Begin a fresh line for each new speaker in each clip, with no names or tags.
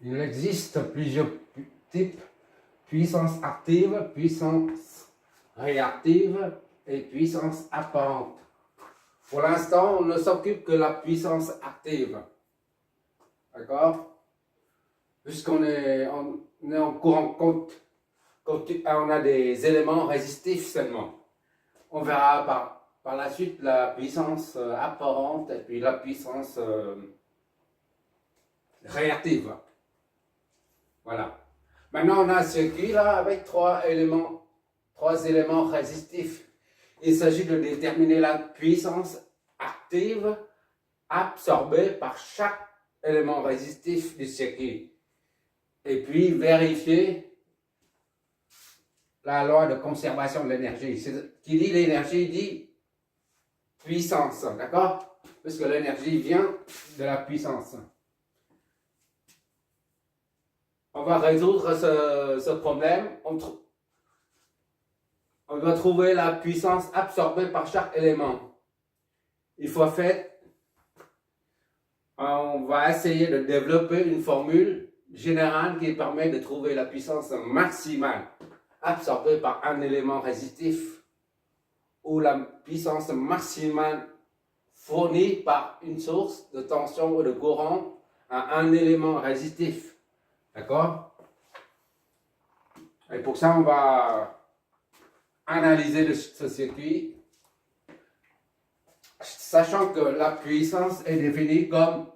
Il existe plusieurs types: puissance active, puissance réactive et puissance apparente. Pour l'instant, on ne s'occupe que de la puissance active. D'accord? Puisqu'on est en courant compte, quand on a des éléments résistifs seulement. On verra par la suite la puissance apparente et puis la puissance réactive. Voilà. Maintenant, on a un circuit là avec trois éléments résistifs. Il s'agit de déterminer la puissance active absorbée par chaque élément résistif du circuit. Et puis vérifier la loi de conservation de l'énergie. Qui dit l'énergie dit puissance, d'accord? Parce que l'énergie vient de la puissance. On va résoudre ce problème. On doit trouver la puissance absorbée par chaque élément. Il faut faire, on va essayer de développer une formule générale qui permet de trouver la puissance maximale absorbée par un élément résistif ou la puissance maximale fournie par une source de tension ou de courant à un élément résistif. D'accord? Et pour ça, on va analyser ce circuit, sachant que la puissance est définie comme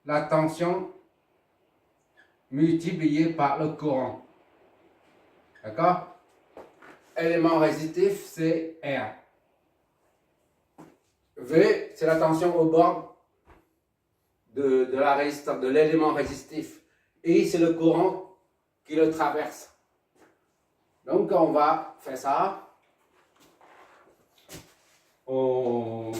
la tension multipliée par le courant. D'accord? Élément résistif, c'est R. V, c'est la tension au bord de l'élément résistif. Et c'est le courant qui le traverse. Donc, on va faire ça. On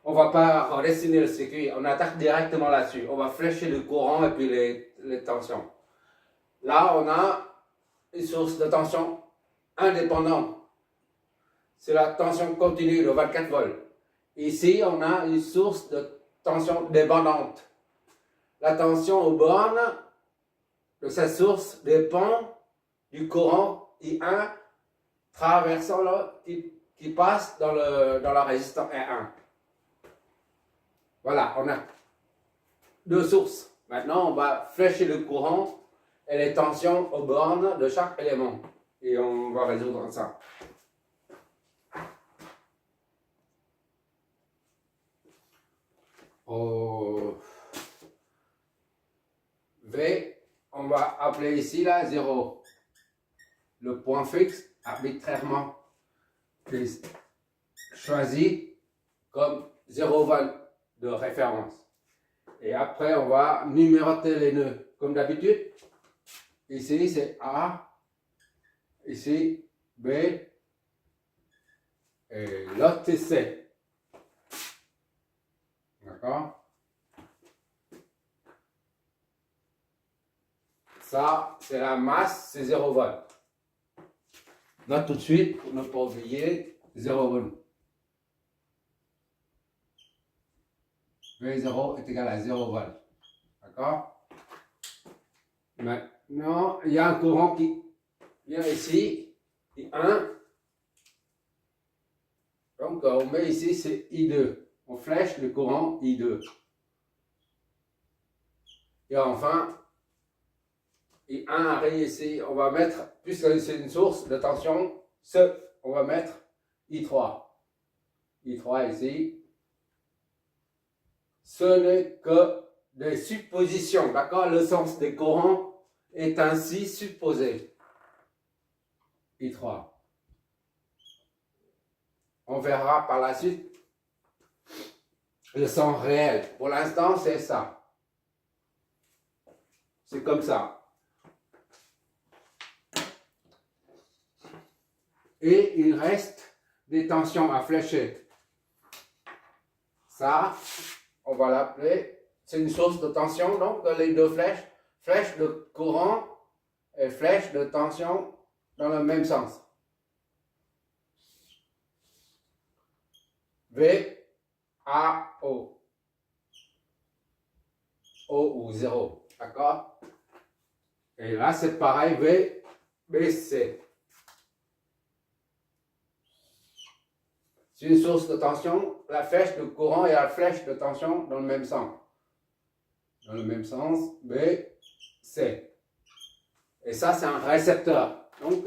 ne va pas redessiner le circuit. On attaque directement là-dessus. On va flécher le courant et puis les tensions. Là, on a une source de tension indépendante. C'est la tension continue de 24 volts. Ici, on a une source de tension dépendante. La tension aux bornes de cette source dépend du courant I1 traversant qui passe dans la résistance R1. Voilà, on a deux sources. Maintenant, on va flécher le courant et les tensions aux bornes de chaque élément. Et on va résoudre ça. Au V, on va appeler ici là 0. Le point fixe arbitrairement choisi comme 0 volt de référence. Et après, on va numéroter les nœuds. Comme d'habitude, ici c'est A, ici B, et l'autre c'est C. D'accord? Ça, c'est la masse, c'est 0 volt. Note tout de suite, pour ne pas oublier, 0 volt. V0 est égal à 0 volt. D'accord? Maintenant, il y a un courant qui vient ici, I1. Donc, on met ici, c'est I2. On flèche le courant I2. Et enfin, I1 arrive ici. On va mettre, puisque c'est une source de tension, on va mettre I3. I3 ici. Ce n'est que des suppositions, d'accord? Le sens des courants est ainsi supposé. I3. On verra par la suite le sens réel. Pour l'instant, c'est ça. C'est comme ça. Et il reste des tensions à flécher. Ça, on va l'appeler, c'est une source de tension, donc les deux flèches, flèche de courant et flèche de tension dans le même sens. V, A, O. O ou 0. D'accord? Et là, c'est pareil, V, B, C. C'est une source de tension, la flèche de courant et la flèche de tension dans le même sens. Dans le même sens, B, C. Et ça, c'est un récepteur. Donc,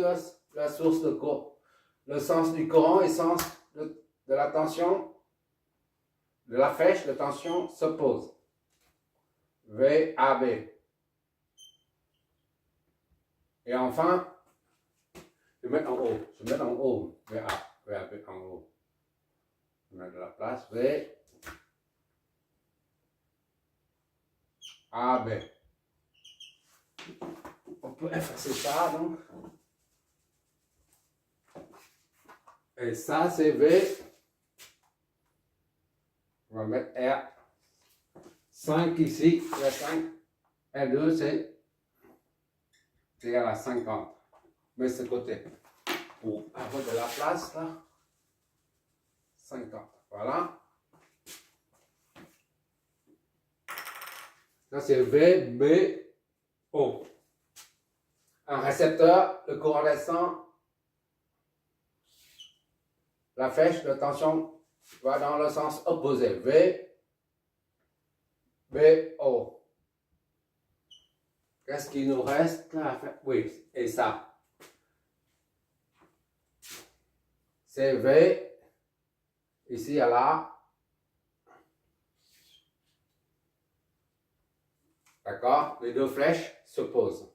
la source de courant, le sens du courant et le sens de la tension, de la flèche de tension s'opposent. V, A, B. Et enfin, je vais mettre en haut. Je vais mettre en haut. V, A, B en haut. Je vais mettre de la place. V, A, B. On peut effacer ça, donc. Et ça, c'est V. On va mettre R5 ici. R5. R2, c'est égal à 50. Mais ce côté. Pour avoir de la place, là. 50. Voilà. Ça, c'est V, B, O. Un récepteur, le courant descend. La flèche de tension va dans le sens opposé. V, B, O. Qu'est-ce qu'il nous reste là? Oui, et ça. C'est V. Ici à là. D'accord? Les deux flèches s'opposent.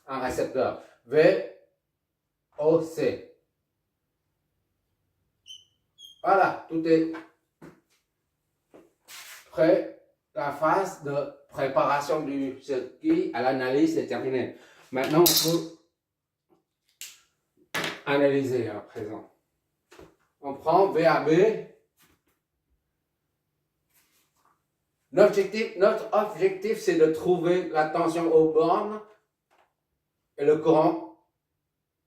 Un récepteur. V, O, C. Voilà, tout est prêt. La phase de préparation du circuit à l'analyse est terminée. Maintenant, on peut analyser à présent. On prend VAB. Notre objectif, c'est de trouver la tension aux bornes et le courant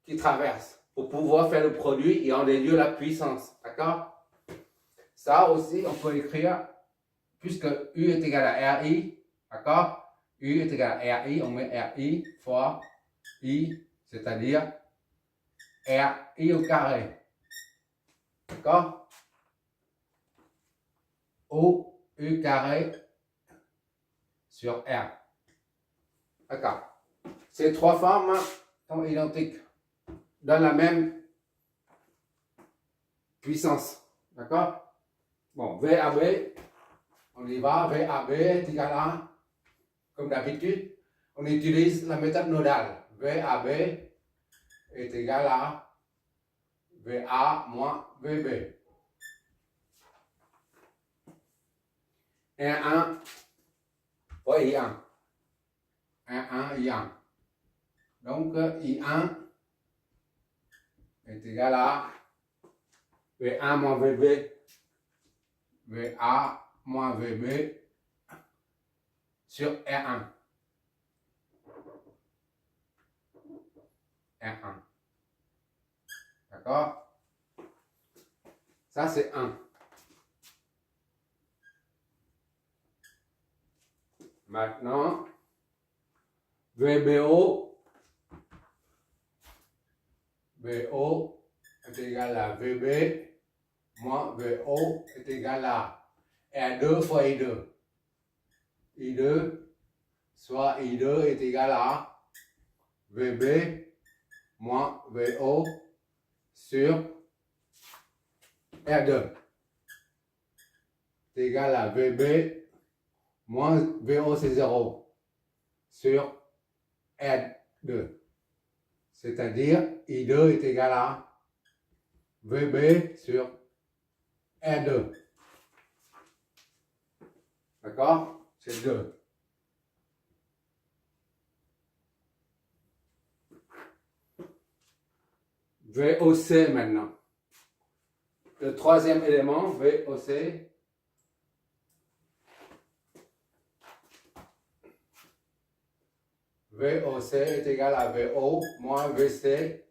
qui traverse pour pouvoir faire le produit et en lieu la puissance. D'accord? Ça aussi, on peut écrire, puisque U est égal à RI, d'accord? U est égal à RI, on met RI fois I, c'est-à-dire RI au carré. D'accord? O, U carré sur R. D'accord? Ces trois formes sont identiques, donnent la même puissance. D'accord? Bon, VAB, on y va. VAB est égal à, comme d'habitude, on utilise la méthode nodale. VAB est égal à VA moins VB. I1 fois I1. I1, I1. Donc, I1 est égal à V1 moins VB. VA moins VB sur R1. R1. D'accord? Ça, c'est 1. Maintenant, VBO, VO est égal à VB moins VO est égal à R2 fois I2. I2 soit I2 est égal à VB moins VO sur R2. C'est égal à VB moins VO c'est 0 sur R2. C'est-à-dire I2 est égal à VB sur R2. D'accord? C'est 2. VOC maintenant. Le troisième élément, VOC. VOC est égal à VO moins VC.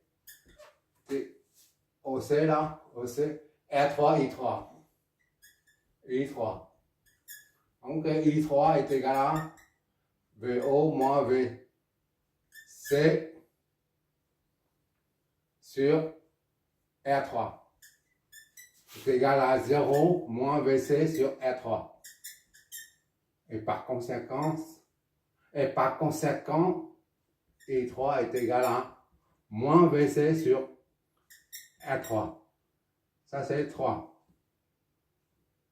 OC là, OC, R3, I3. I3. Donc I3 est égal à VO moins VC sur R3 est égal à 0 moins VC sur R3. Et par conséquent, I3 est égal à moins VC sur R3. Ça, c'est 3.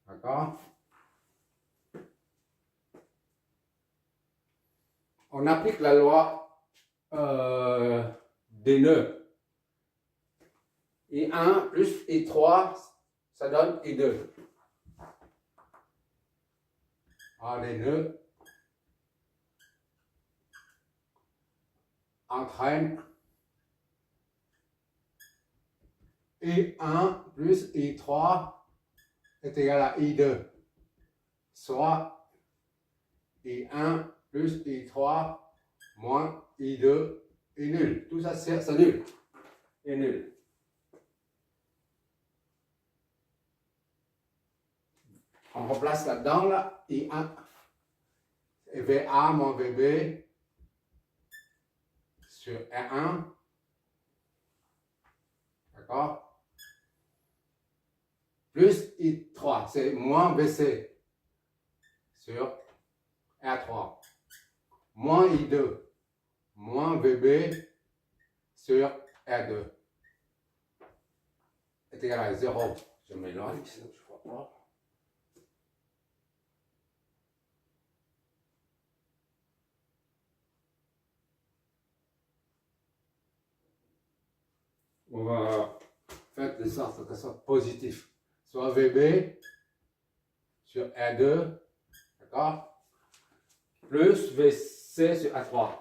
D'accord? On applique la loi des nœuds. I1 plus I3, ça donne I2. Alors, les nœuds entraînent I1 plus I3 est égal à I2, soit I1 plus I3 moins I2 est nul. Tout ça, c'est nul. Est nul. On remplace là-dedans, là, I1 et VA moins VB sur R1. D'accord? Plus I3, c'est moins VC sur R3. Moins I2, moins VB sur R2 est égal à 0. Je m'éloigne, sinon je ne vois pas. On va faire de sorte que ce soit positif. Soit VB sur R2, d'accord? Plus VC sur A3.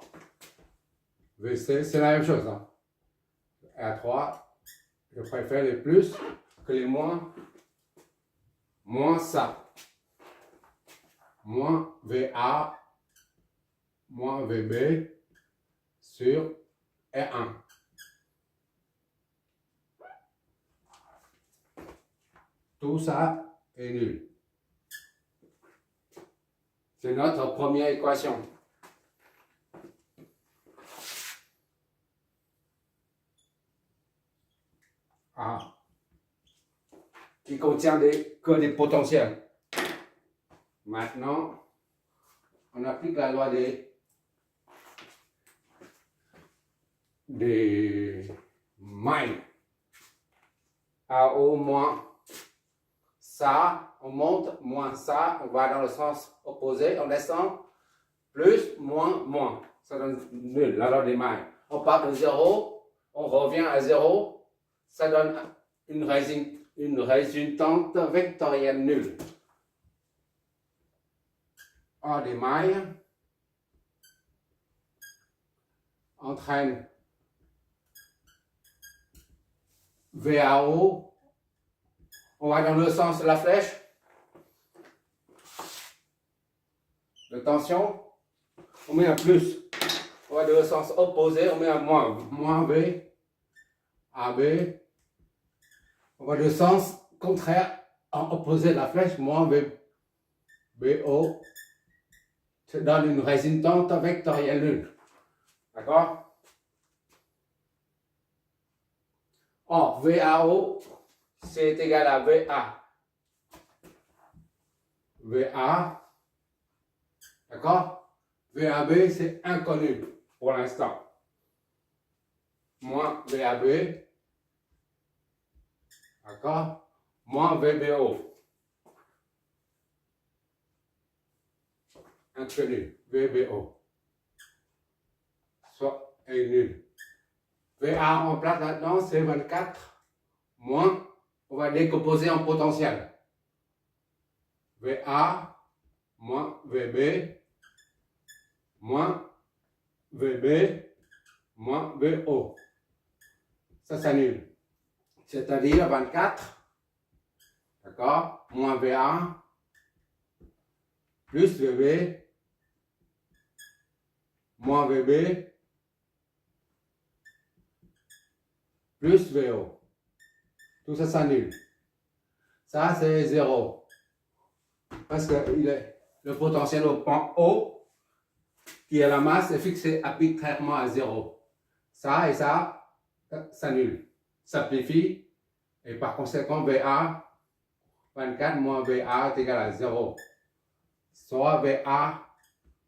VC, c'est la même chose. Hein? A3, je préfère les plus que les moins. Moins ça. Moins VA, moins VB sur R1. Tout ça est nul. C'est notre première équation. A. Qui contient que des potentiels. Maintenant, on applique la loi des mailles. AO moins ça, on monte, moins ça, on va dans le sens opposé, on descend, plus, moins. Ça donne nul, la loi des mailles. On part de 0, on revient à 0, ça donne une résultante vectorielle nulle. A des mailles entraîne VAO. On va dans le sens de la flèche de tension. On met un plus. On va dans le sens opposé. On met un moins. Moins B. AB. On va dans le sens contraire en opposé de la flèche. Moins B. BO. Ça donne une résultante vectorielle nulle. D'accord? Or, VAO. C'est égal à VA. VA, d'accord? VAB, c'est inconnu pour l'instant. Moins VAB, d'accord? Moins VBO. Inconnu, VBO. Soit est nul. VA en place là-dedans, c'est 24 moins. On va décomposer en potentiel. VA moins VB moins VB moins VO. Ça s'annule. C'est-à-dire 24, d'accord, moins VA plus VB moins VB plus VO. Tout ça s'annule. Ça, c'est 0. Parce que le potentiel au point O qui est la masse, est fixée arbitrairement à 0. Ça et ça s'annule, s'amplifie, et par conséquent, VA 24 moins VA est égal à 0. Soit VA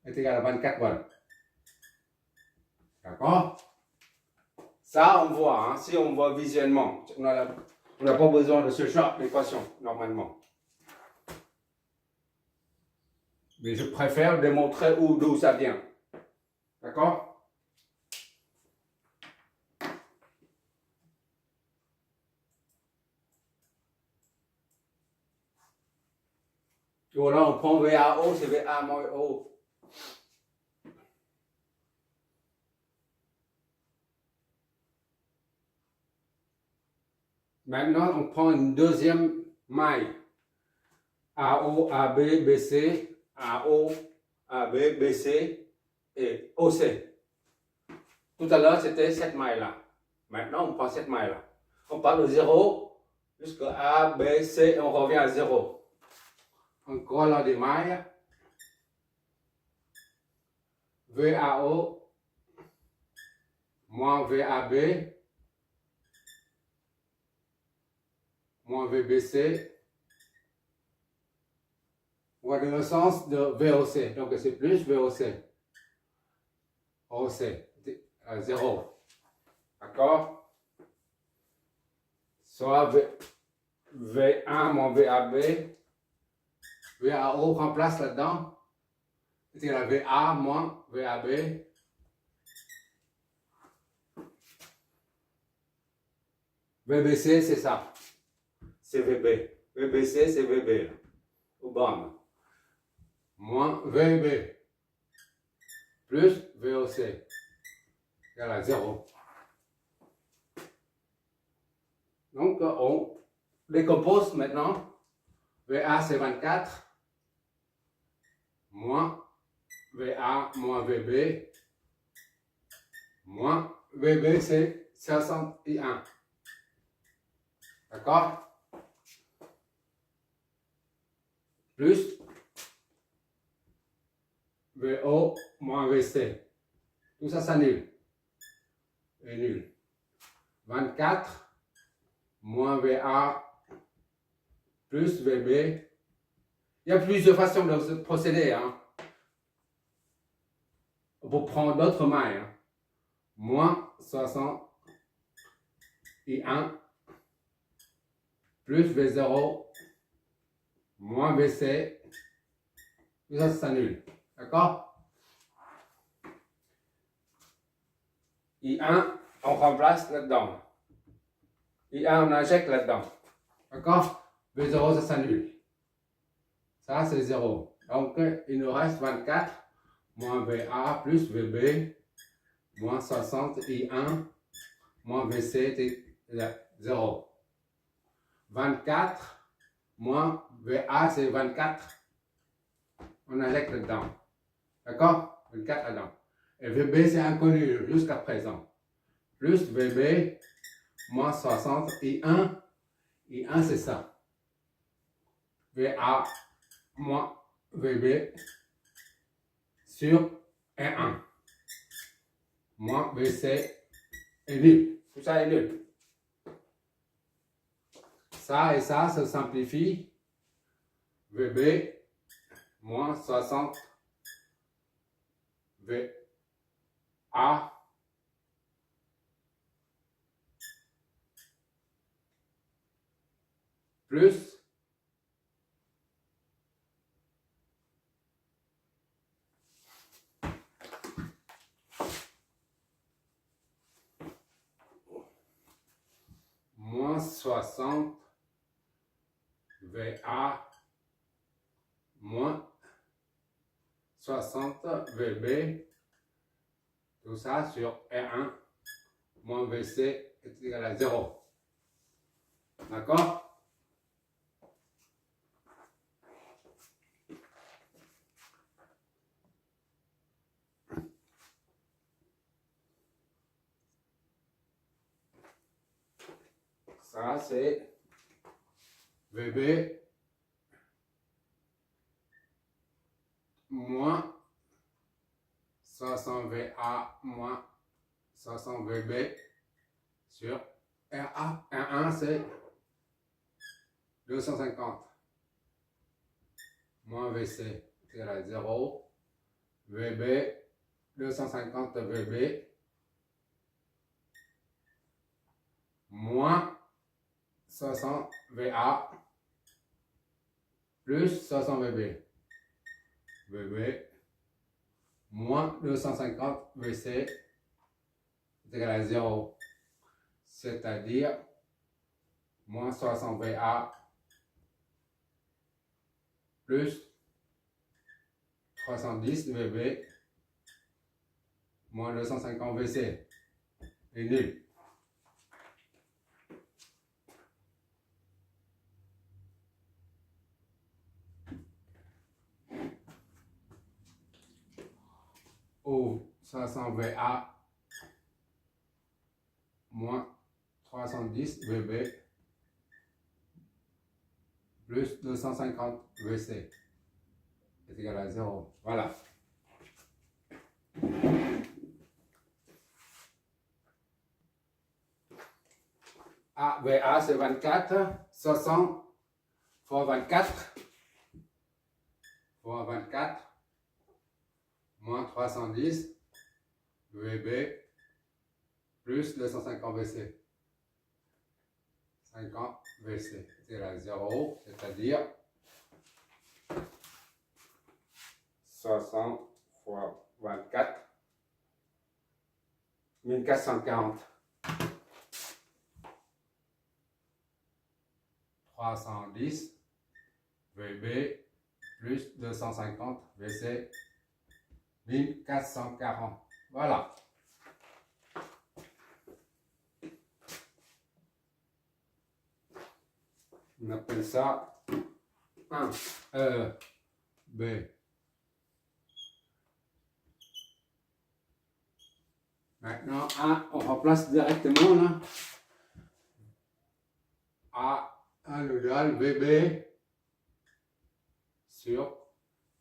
est égal à 24 volts. D'accord? Ça, on voit, hein, si on voit visuellement. On n'a pas besoin de ce genre d'équation, normalement. Mais je préfère démontrer d'où ça vient. D'accord? Voilà, on prend VAO, c'est VA moins O. Maintenant, on prend une deuxième maille. AO, AB, BC, AO, AB, BC et OC. Tout à l'heure, c'était cette maille-là. Maintenant, on prend cette maille-là. On part de 0 jusqu'à A, B, C et on revient à 0. Encore là des mailles. VAO moins VAB moins VBC. On va dans le sens de VOC. Donc c'est plus VOC. OC, 0. D'accord? Soit V1 moins VAB. VAO remplace là-dedans. C'est la VA moins VAB. VBC, c'est ça. C'est VB. VBC, c'est VB. Au bas. Moins VB. Plus VOC. Égal à 0. Donc, on décompose maintenant. VA, c'est 24. Moins VA moins VB. Moins VB, c'est 61. D'accord? Plus VO moins VC. Tout ça s'annule. Et nul. 24 moins VA plus VB. Il y a plusieurs façons de procéder. Hein. On peut prendre d'autres mailles. Hein. Moins 61 plus V0 moins VC. Tout ça s'annule. D'accord? I1, on remplace là-dedans. I1, on injecte là-dedans. D'accord? V0, ça s'annule. Ça, c'est 0. Donc, il nous reste 24 moins VA plus VB moins 60 I1 moins VC, c'est 0. 24 moins VA, c'est 24. On injecte là-dedans. D'accord? 24 là-dedans. Et VB, c'est inconnu jusqu'à présent. Plus VB moins 60 I1. I1, c'est ça. VA moins VB sur R1 moins VC est nul. Tout ça est nul. Ça et ça se simplifie. VB moins 60 VA plus moins 60 VA moins 60 VB, tout ça sur R1 moins VC est égal à 0. D'accord? Ça, c'est VB moins 60 VA moins 60 VB sur RA. R1 c'est 250 moins VC c'est à 0. VB 250 VB moins 60 VA plus 60 VB. VB moins 250 VC est égal à 0. C'est-à-dire moins 60 VA plus 310 VB moins 250 VC est nul. Ou 500 VA moins 310 VB plus 250 VC est égal à 0. Voilà. VA c'est 24, 60 fois 24 fois 24 moins 310 VB plus 250 VC. 50 VC c'est égal à 0, c'est-à-dire 60 fois 24, 1440. 310 VB plus 250 VC, 1440. Voilà. On appelle ça 1 B. Maintenant, on remplace directement là. A1 égale VB sur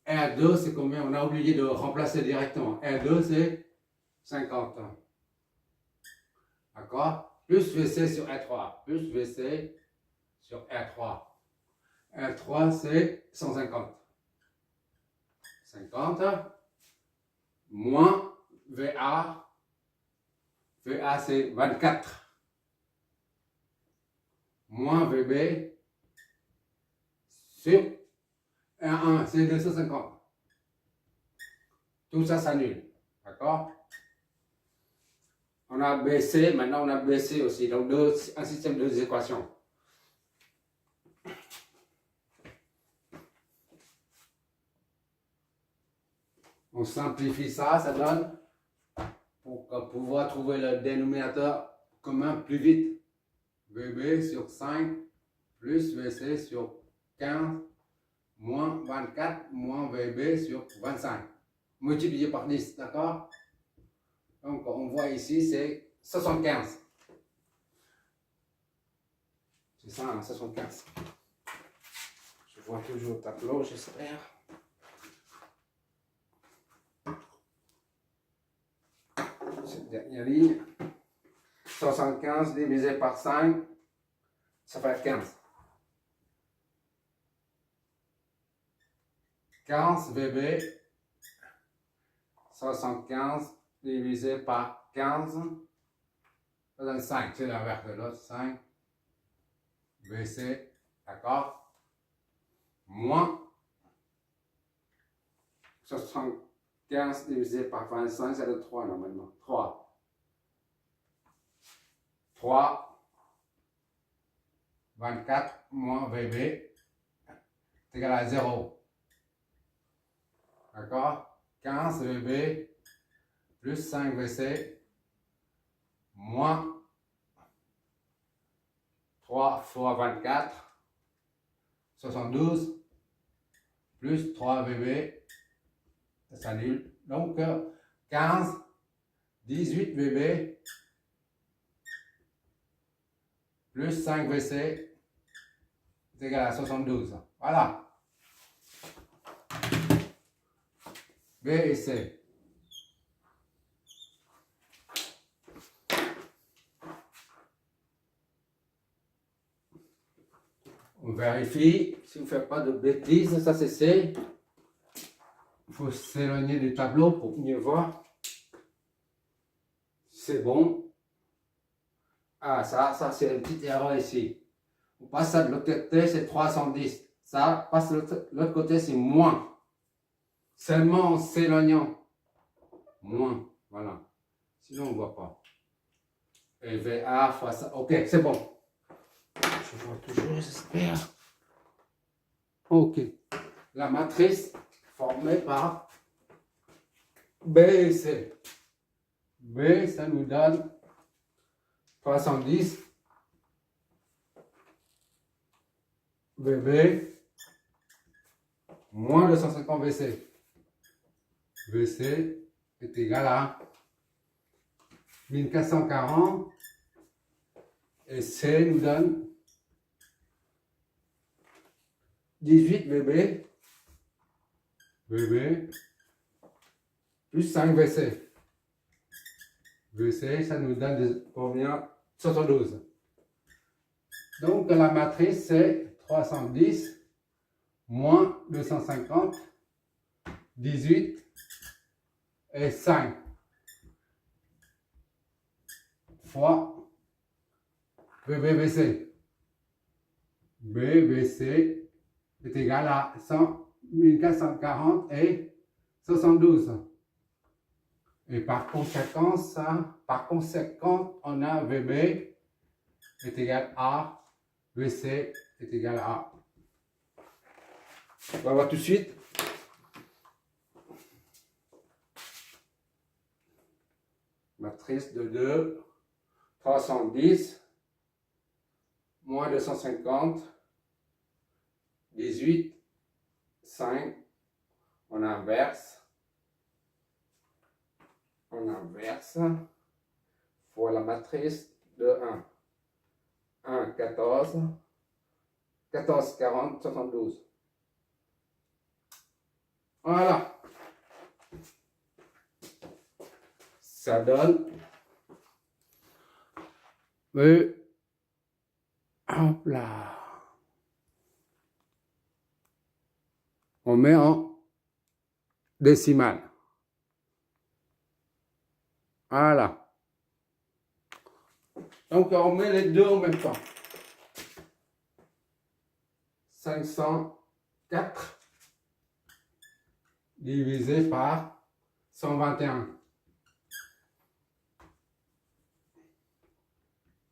R2, c'est combien? On a oublié de remplacer directement. R2, c'est 50. D'accord? Plus VC sur R3. Plus VC sur R3. R3, c'est 150. 50 moins VA. VA, c'est 24. Moins VB sur R1, c'est 250. Tout ça s'annule. D'accord? On a BC, maintenant on a BC aussi. Donc un système de deux équations. On simplifie ça, ça donne pour pouvoir trouver le dénominateur commun plus vite. VB sur 5 plus VC sur 15 moins 24 moins VB sur 25 multiplié par 10, d'accord? Donc on voit ici c'est 75. C'est ça, hein, 75. Je vois toujours le tableau, j'espère. Cette dernière ligne. 75 divisé par 5, ça fait 15. 15 VB, 75 divisé par 15, ça donne 5, c'est l'inverse de l'autre, 5 VC, d'accord? Moins 75 divisé par 25, ça donne 3 normalement, 3. 3, 24 moins VB est égal à 0. D'accord? 15 VB plus 5 VC moins 3 fois 24, 72 plus 3 VB, ça s'annule. Donc 15, 18 VB plus 5 VC est égal à 72. Voilà. B et C. On vérifie si vous ne faites pas de bêtises. Ça, c'est C. Il faut s'éloigner du tableau pour mieux voir. C'est bon. Ah, ça c'est une petite erreur ici. On passe ça de l'autre côté, c'est 310. Ça passe de l'autre côté, c'est moins. Seulement en s'éloignant. Moins. Voilà. Sinon, on ne voit pas. Et VA fois ça. Ok, c'est bon. Je vois toujours, j'espère. Ok. La matrice formée par B et C. B, ça nous donne 310. VB moins 250 VC. VC est égal à 1440 et C nous donne 18 VB. VB plus 5 VC. VC, ça nous donne combien? 72. Donc la matrice c'est 310 moins 250, 18 et 5 fois BBVC. BVC est égal à 1440 et 72. Et par conséquent, on a VB est égal à VC est égal à. On va voir tout de suite. Matrice de 2, 310, moins 250, 18, 5, on inverse, fois la matrice de 1, 14, 14, 40, 72. Voilà. Ça donne. Hop là. On met en décimale. Voilà. Donc on met les deux en même temps. 504 divisé par 121.